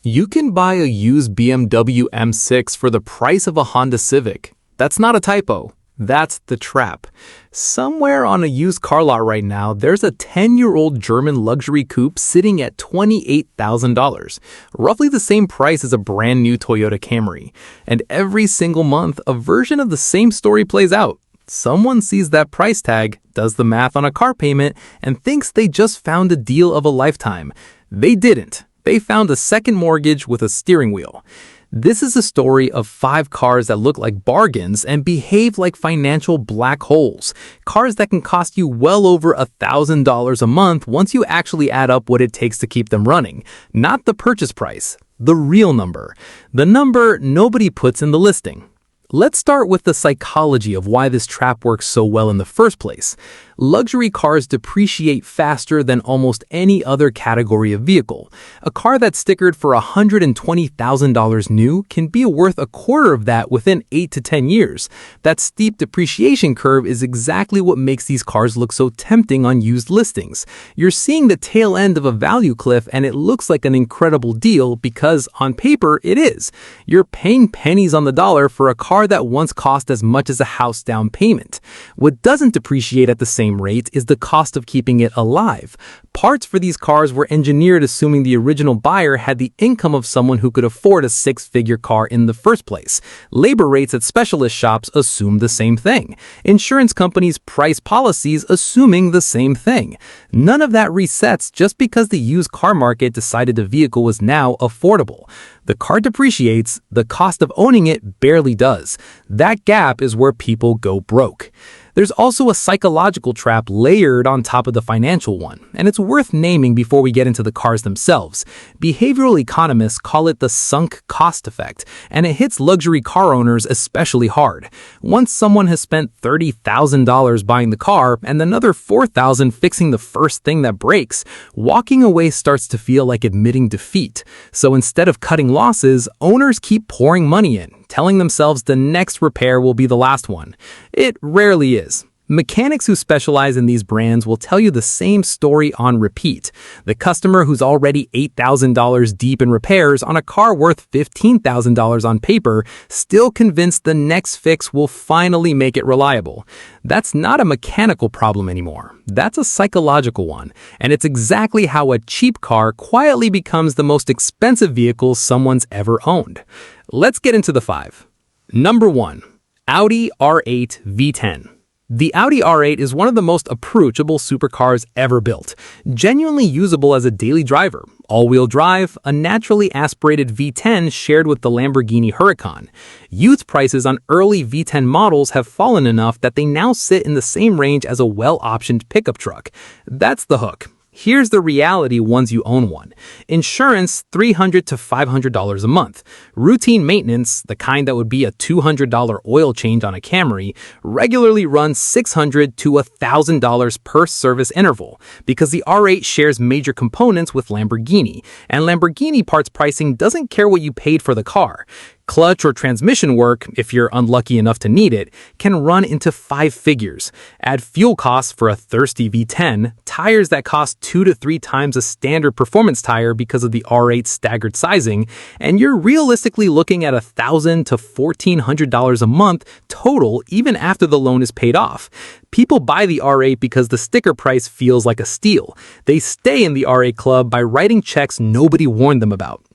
You can buy a used BMW M6 for the price of a Honda Civic. That's not a typo. That's the trap. Somewhere on a used car lot right now, there's a 10-year-old German luxury coupe sitting at $28,000, roughly the same price as a brand new Toyota Camry. And every single month, a version of the same story plays out. Someone sees that price tag, does the math on a car payment, and thinks they just found a deal of a lifetime. They didn't. They found a second mortgage with a steering wheel. This is a story of 5 cars that look like bargains and behave like financial black holes. Cars that can cost you well over $1,000 a month once you actually add up what it takes to keep them running. Not the purchase price, the real number. The number nobody puts in the listing. Let's start with the psychology of why this trap works so well in the first place. Luxury cars depreciate faster than almost any other category of vehicle. A car that's stickered for $120,000 new can be worth a quarter of that within 8 to 10 years. That steep depreciation curve is exactly what makes these cars look so tempting on used listings. You're seeing the tail end of a value cliff and it looks like an incredible deal because, on paper, it is. You're paying pennies on the dollar for a car that once cost as much as a house down payment. What doesn't depreciate at the same rate is the cost of keeping it alive. Parts for these cars were engineered assuming the original buyer had the income of someone who could afford a 6-figure car in the first place. Labor rates at specialist shops assume the same thing. Insurance companies price policies assuming the same thing. None of that resets just because the used car market decided the vehicle was now affordable. The car depreciates, the cost of owning it barely does. That gap is where people go broke. There's also a psychological trap layered on top of the financial one, and it's worth naming before we get into the cars themselves. Behavioral economists call it the sunk cost effect, and it hits luxury car owners especially hard. Once someone has spent $30,000 buying the car and another $4,000 fixing the first thing that breaks, walking away starts to feel like admitting defeat. So instead of cutting losses, owners keep pouring money in, telling themselves the next repair will be the last one. It rarely is. Mechanics who specialize in these brands will tell you the same story on repeat. The customer who's already $8,000 deep in repairs on a car worth $15,000 on paper, still convinced the next fix will finally make it reliable. That's not a mechanical problem anymore. That's a psychological one. And it's exactly how a cheap car quietly becomes the most expensive vehicle someone's ever owned. Let's get into the 5. Number 1. Audi R8 V10. The Audi R8 is one of the most approachable supercars ever built, genuinely usable as a daily driver, all-wheel drive, a naturally aspirated V10 shared with the Lamborghini Huracan. Used prices on early V10 models have fallen enough that they now sit in the same range as a well-optioned pickup truck. That's the hook. Here's the reality once you own one. Insurance, $300 to $500 a month. Routine maintenance, the kind that would be a $200 oil change on a Camry, regularly runs $600 to $1,000 per service interval because the R8 shares major components with Lamborghini, and Lamborghini parts pricing doesn't care what you paid for the car. Clutch or transmission work, if you're unlucky enough to need it, can run into 5 figures. Add fuel costs for a thirsty V10, tires that cost 2 to 3 times a standard performance tire because of the R8's staggered sizing, and you're realistically looking at $1,000 to $1,400 a month total even after the loan is paid off. People buy the R8 because the sticker price feels like a steal. They stay in the R8 club by writing checks nobody warned them about.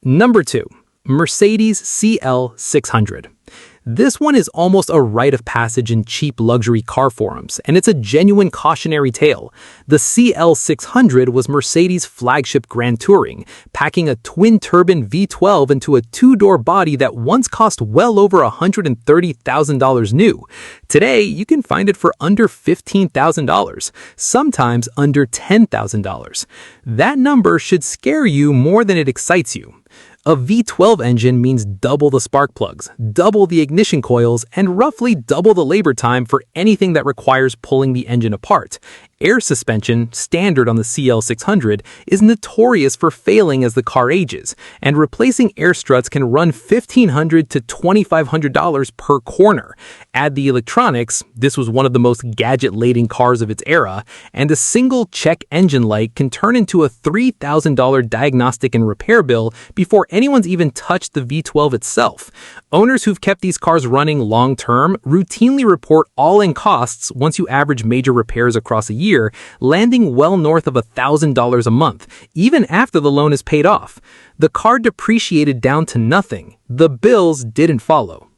Number 2. Mercedes CL600. This one is almost a rite of passage in cheap luxury car forums, and it's a genuine cautionary tale. The CL600 was Mercedes' flagship Grand Touring, packing a twin-turbine V12 into a 2-door body that once cost well over $130,000 new. Today, you can find it for under $15,000, sometimes under $10,000. That number should scare you more than it excites you. A V12 engine means double the spark plugs, double the ignition coils, and roughly double the labor time for anything that requires pulling the engine apart. Air suspension, standard on the CL600, is notorious for failing as the car ages, and replacing air struts can run $1,500 to $2,500 per corner. Add the electronics, this was one of the most gadget-laden cars of its era, and a single check engine light can turn into a $3,000 diagnostic and repair bill before anyone's even touched the V12 itself. Owners who've kept these cars running long-term routinely report all-in costs once you average major repairs across a year, landing well north of $1,000 a month, even after the loan is paid off. The car depreciated down to nothing. The bills didn't follow.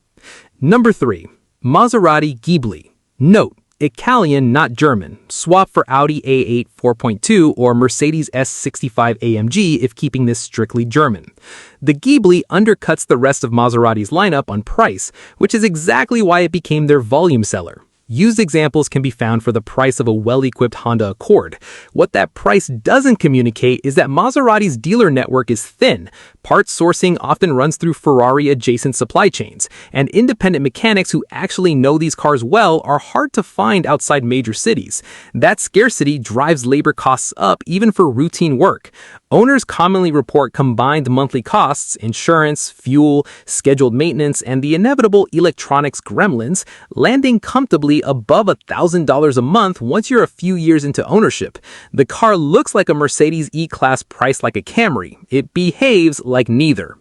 Number 3. Maserati Ghibli. Note: Italian, not German. Swap for Audi A8 4.2 or Mercedes S65 AMG if keeping this strictly German. The Ghibli undercuts the rest of Maserati's lineup on price, which is exactly why it became their volume seller. Used examples can be found for the price of a well-equipped Honda Accord. What that price doesn't communicate is that Maserati's dealer network is thin. Parts sourcing often runs through Ferrari-adjacent supply chains, and independent mechanics who actually know these cars well are hard to find outside major cities. That scarcity drives labor costs up even for routine work. Owners commonly report combined monthly costs, insurance, fuel, scheduled maintenance, and the inevitable electronics gremlins, landing comfortably above $1,000 a month once you're a few years into ownership. The car looks like a Mercedes E-Class priced like a Camry. It behaves like neither.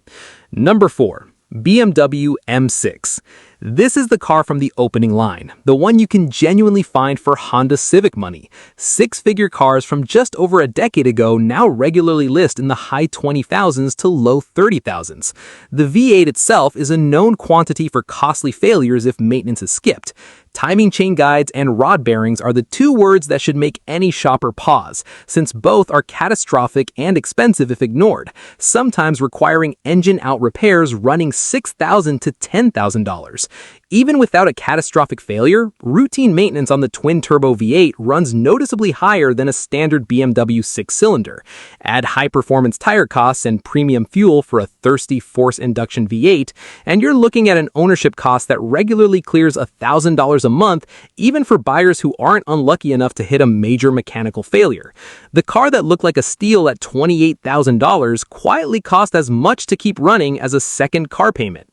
Number 4. BMW M6. This is the car from the opening line, the one you can genuinely find for Honda Civic money. Six-figure cars from just over a decade ago now regularly list in the high 20,000s to low 30,000s. The V8 itself is a known quantity for costly failures if maintenance is skipped. Timing chain guides and rod bearings are the two words that should make any shopper pause, since both are catastrophic and expensive if ignored, sometimes requiring engine-out repairs running $6,000 to $10,000. Even without a catastrophic failure, routine maintenance on the twin-turbo V8 runs noticeably higher than a standard BMW six-cylinder. Add high-performance tire costs and premium fuel for a thirsty force-induction V8, and you're looking at an ownership cost that regularly clears $1,000 a month, even for buyers who aren't unlucky enough to hit a major mechanical failure. The car that looked like a steal at $28,000 quietly cost as much to keep running as a second car payment.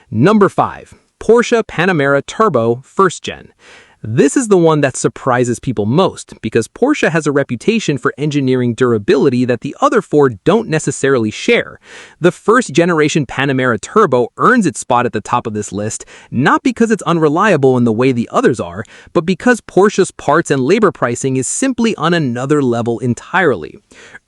Number 5. Porsche Panamera Turbo 1st Gen. This is the one that surprises people most, because Porsche has a reputation for engineering durability that the other four don't necessarily share. The first-generation Panamera Turbo earns its spot at the top of this list, not because it's unreliable in the way the others are, but because Porsche's parts and labor pricing is simply on another level entirely.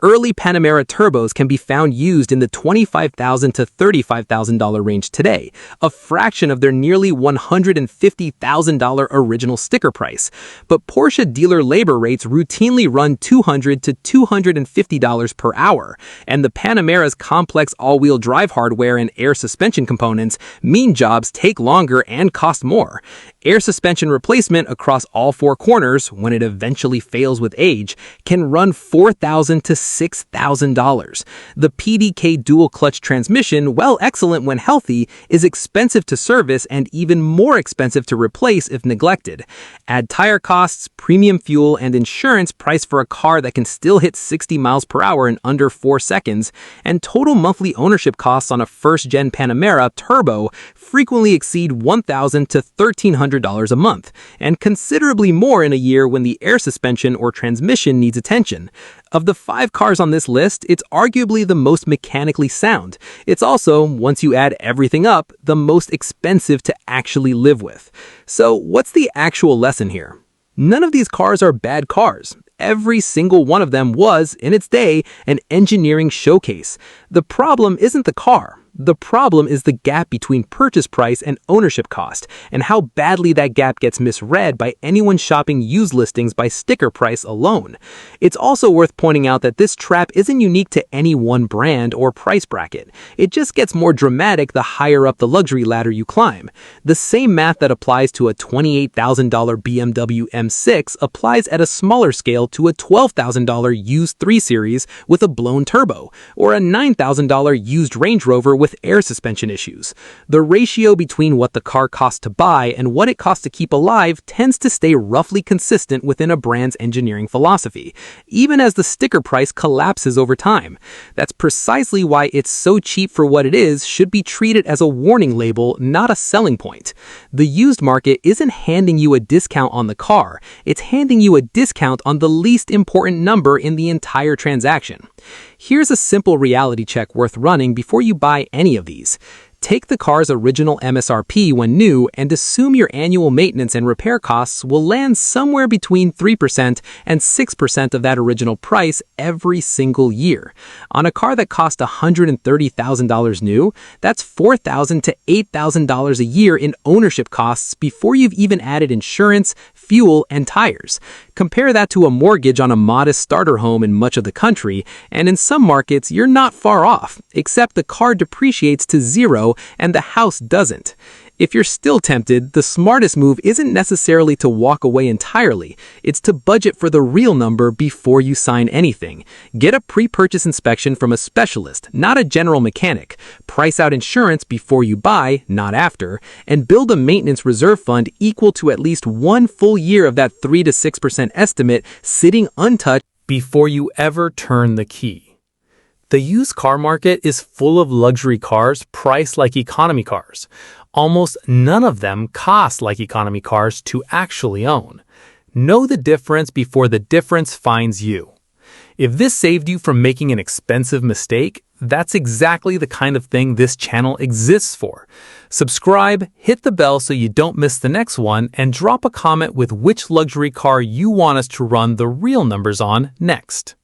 Early Panamera Turbos can be found used in the $25,000 to $35,000 range today, a fraction of their nearly $150,000 original sticker price. But Porsche dealer labor rates routinely run $200 to $250 per hour, and the Panamera's complex all-wheel drive hardware and air suspension components mean jobs take longer and cost more. Air suspension replacement across all four corners, when it eventually fails with age, can run $4,000 to $6,000. The PDK dual-clutch transmission, while excellent when healthy, is expensive to service and even more expensive to replace if neglected. Add tire costs, premium fuel, and insurance priced for a car that can still hit 60 miles per hour in under 4 seconds, and total monthly ownership costs on a first-gen Panamera Turbo frequently exceed $1,000 to $1,300 a month, and considerably more in a year when the air suspension or transmission needs attention. Of the 5 cars on this list, it's arguably the most mechanically sound. It's also, once you add everything up, the most expensive to actually live with. So what's the actual lesson here? None of these cars are bad cars. Every single one of them was, in its day, an engineering showcase. The problem isn't the car. The problem is the gap between purchase price and ownership cost, and how badly that gap gets misread by anyone shopping used listings by sticker price alone. It's also worth pointing out that this trap isn't unique to any one brand or price bracket. It just gets more dramatic the higher up the luxury ladder you climb. The same math that applies to a $28,000 BMW M6 applies at a smaller scale to a $12,000 used 3 Series with a blown turbo, or a $9,000 used Range Rover with with air suspension issues. The ratio between what the car costs to buy and what it costs to keep alive tends to stay roughly consistent within a brand's engineering philosophy, even as the sticker price collapses over time. That's precisely why it's so cheap for what it is should be treated as a warning label, not a selling point. The used market isn't handing you a discount on the car, it's handing you a discount on the least important number in the entire transaction. Here's a simple reality check worth running before you buy any of these. Take the car's original MSRP when new and assume your annual maintenance and repair costs will land somewhere between 3% and 6% of that original price every single year. On a car that cost $130,000 new, that's $4,000 to $8,000 a year in ownership costs before you've even added insurance, fuel, and tires. Compare that to a mortgage on a modest starter home in much of the country, and in some markets, you're not far off, except the car depreciates to zero and the house doesn't. If you're still tempted, the smartest move isn't necessarily to walk away entirely. It's to budget for the real number before you sign anything. Get a pre-purchase inspection from a specialist, not a general mechanic. Price out insurance before you buy, not after. And build a maintenance reserve fund equal to at least one full year of that 3 to 6% estimate sitting untouched before you ever turn the key. The used car market is full of luxury cars priced like economy cars. Almost none of them cost like economy cars to actually own. Know the difference before the difference finds you. If this saved you from making an expensive mistake, that's exactly the kind of thing this channel exists for. Subscribe, hit the bell so you don't miss the next one, and drop a comment with which luxury car you want us to run the real numbers on next.